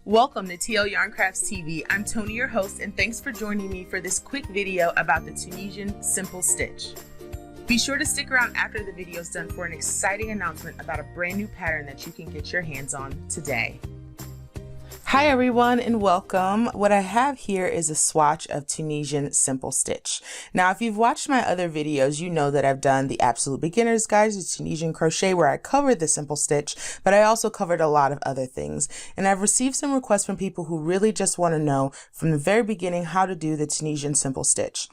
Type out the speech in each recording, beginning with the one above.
Welcome to TL Yarn Crafts TV. I'm Tony, your host, and thanks for joining me for this quick video about the Tunisian Simple Stitch. Be sure to stick around after the video is done for an exciting announcement about a brand new pattern that you can get your hands on today. Hi everyone and welcome. What I have here is a swatch of Tunisian Simple Stitch. Now if you've watched my other videos, you know that I've done the Absolute Beginner's Guide to Tunisian Crochet where I covered the Simple Stitch, but I also covered a lot of other things. And I've received some requests from people who really just want to know from the very beginning how to do the Tunisian Simple Stitch.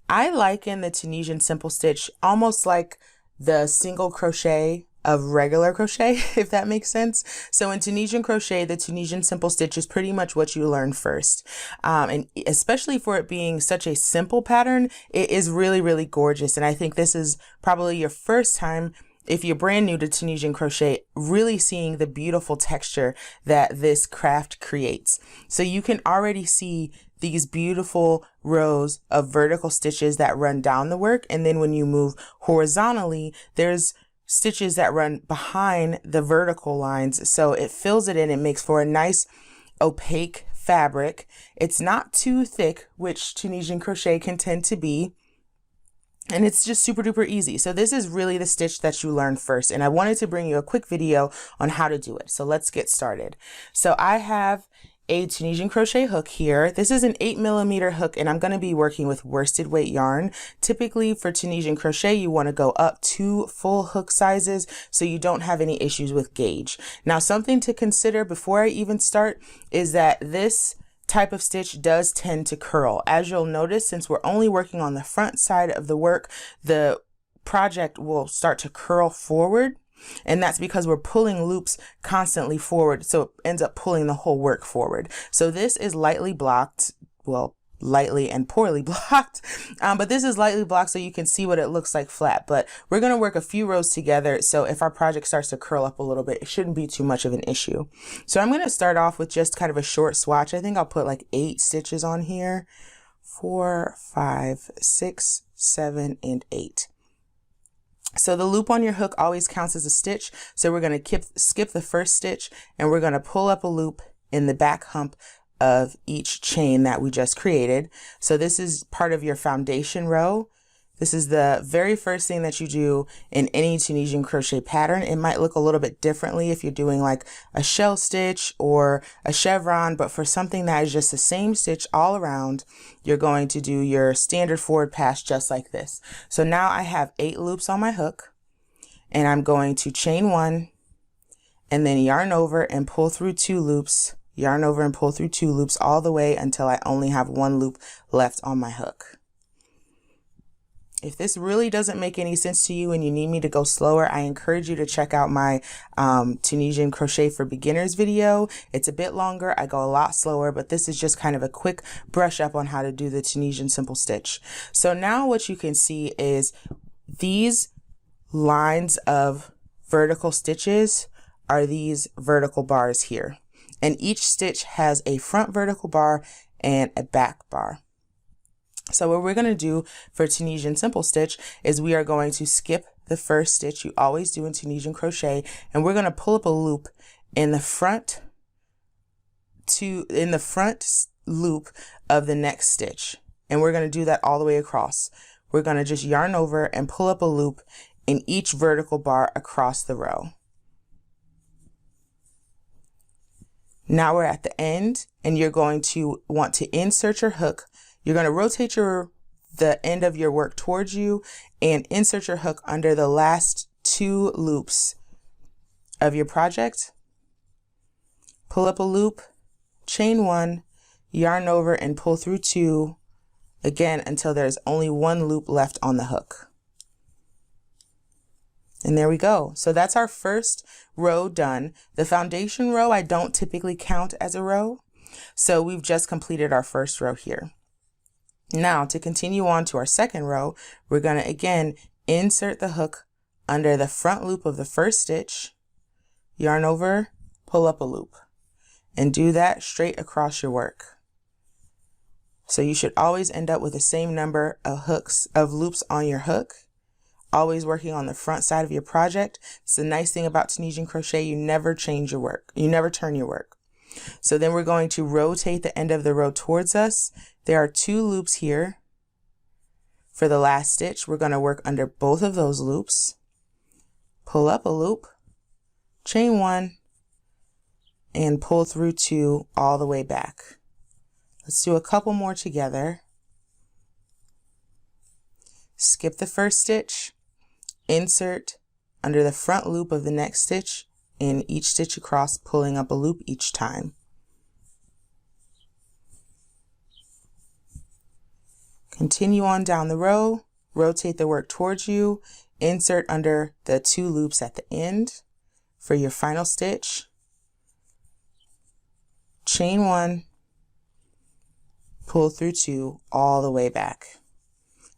I liken the Tunisian Simple Stitch almost like the single crochet of regular crochet, if that makes sense. So in Tunisian crochet, the Tunisian Simple Stitch is pretty much what you learn first. And especially for it being such a simple pattern, it is really, really gorgeous. And I think this is probably your first time, if you're brand new to Tunisian crochet, really seeing the beautiful texture that this craft creates. So you can already see these beautiful rows of vertical stitches that run down the work. And then when you move horizontally, there's stitches that run behind the vertical lines, so it fills it in. It makes for a nice opaque fabric. It's not too thick, which Tunisian crochet can tend to be, and it's just super duper easy. So this is really the stitch that you learn first, and I wanted to bring you a quick video on how to do it. So let's get started. So I have a Tunisian crochet hook here. This is an 8mm hook, and I'm going to be working with worsted weight yarn. Typically for Tunisian crochet, you want to go up 2 full hook sizes so you don't have any issues with gauge. Now, something to consider before I even start is that this type of stitch does tend to curl. As you'll notice, since we're only working on the front side of the work, the project will start to curl forward. And that's because we're pulling loops constantly forward, so it ends up pulling the whole work forward. So this is lightly blocked, well, lightly and poorly blocked, but this is lightly blocked so you can see what it looks like flat. But we're going to work a few rows together, so if our project starts to curl up a little bit, it shouldn't be too much of an issue. So I'm going to start off with just kind of a short swatch. I think I'll put like 8 stitches on here. 4, 5, 6, 7, and 8. So the loop on your hook always counts as a stitch. So we're going to skip the first stitch, and we're going to pull up a loop in the back hump of each chain that we just created. So this is part of your foundation row. This is the very first thing that you do in any Tunisian crochet pattern. It might look a little bit differently if you're doing like a shell stitch or a chevron, but for something that is just the same stitch all around, you're going to do your standard forward pass just like this. So now I have 8 loops on my hook, and I'm going to chain 1 and then yarn over and pull through 2 loops, yarn over and pull through 2 loops all the way until I only have 1 loop left on my hook. If this really doesn't make any sense to you and you need me to go slower, I encourage you to check out my Tunisian Crochet for Beginners video. It's a bit longer. I go a lot slower, but this is just kind of a quick brush up on how to do the Tunisian Simple Stitch. So now what you can see is these lines of vertical stitches are these vertical bars here. And each stitch has a front vertical bar and a back bar. So what we're going to do for Tunisian Simple Stitch is we are going to skip the first stitch you always do in Tunisian crochet, and we're going to pull up a loop in the front loop of the next stitch. And we're going to do that all the way across. We're going to just yarn over and pull up a loop in each vertical bar across the row. Now we're at the end, and you're going to want to insert your hook. You're going to rotate the end of your work towards you and insert your hook under the last 2 loops of your project. Pull up a loop, chain 1, yarn over and pull through 2 again until there's only 1 loop left on the hook. And there we go. So that's our first row done. The foundation row I don't typically count as a row. So we've just completed our first row here. Now to continue on to our second row, we're going to again insert the hook under the front loop of the first stitch, yarn over, pull up a loop, and do that straight across your work. So you should always end up with the same number of loops on your hook. always working on the front side of your project. It's the nice thing about Tunisian crochet, you never change your work. You never turn your work. So then we're going to rotate the end of the row towards us. There are 2 loops here. For the last stitch, we're going to work under both of those loops. Pull up a loop, chain 1, and pull through 2 all the way back. Let's do a couple more together. Skip the first stitch, insert under the front loop of the next stitch, in each stitch across, pulling up a loop each time. Continue on down the row, rotate the work towards you, insert under the 2 loops at the end for your final stitch, chain 1, pull through 2 all the way back.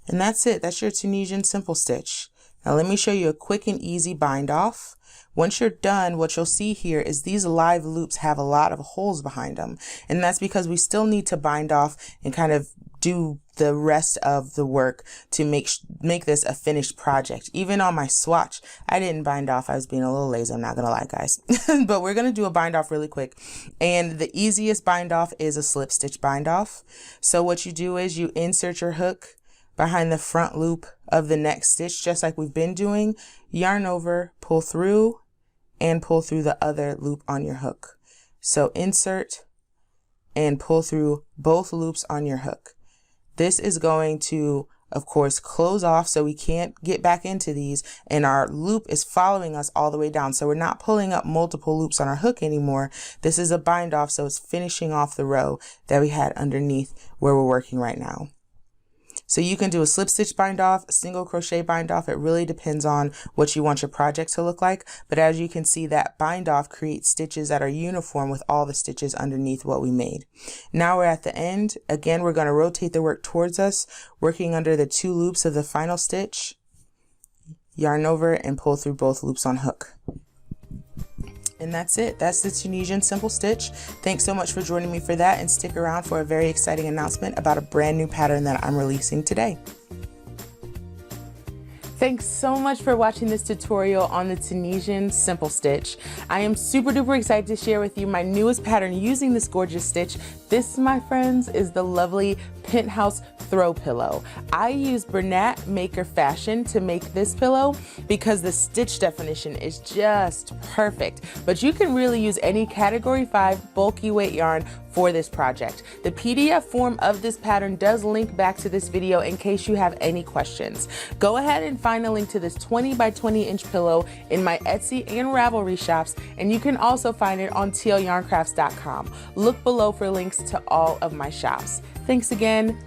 And that's it. That's your Tunisian Simple Stitch. Now let me show you a quick and easy bind off. Once you're done, what you'll see here is these live loops have a lot of holes behind them. And that's because we still need to bind off and kind of do the rest of the work to make this a finished project. Even on my swatch, I didn't bind off. I was being a little lazy, I'm not gonna lie, guys. But we're gonna do a bind off really quick. And the easiest bind off is a slip stitch bind off. So what you do is you insert your hook behind the front loop of the next stitch, just like we've been doing, yarn over, pull through, and pull through the other loop on your hook. So insert and pull through both loops on your hook. This is going to, of course, close off so we can't get back into these, and our loop is following us all the way down. So we're not pulling up multiple loops on our hook anymore. This is a bind off, so it's finishing off the row that we had underneath where we're working right now. So you can do a slip stitch bind off, a single crochet bind off. It really depends on what you want your project to look like. But as you can see, that bind off creates stitches that are uniform with all the stitches underneath what we made. Now we're at the end. Again, we're going to rotate the work towards us, working under the 2 loops of the final stitch, yarn over, and pull through both loops on hook. And that's it. That's the Tunisian Simple Stitch. Thanks so much for joining me for that, and stick around for a very exciting announcement about a brand new pattern that I'm releasing today. Thanks so much for watching this tutorial on the Tunisian Simple Stitch. I am super duper excited to share with you my newest pattern using this gorgeous stitch. This, my friends, is the lovely Penthouse Throw Pillow. I use Bernat Maker Fashion to make this pillow because the stitch definition is just perfect. But you can really use any category 5 bulky weight yarn for this project. The PDF form of this pattern does link back to this video in case you have any questions. Go ahead and find a link to this 20 by 20 inch pillow in my Etsy and Ravelry shops, and you can also find it on tlyarncrafts.com. Look below for links to all of my shops. Thanks again.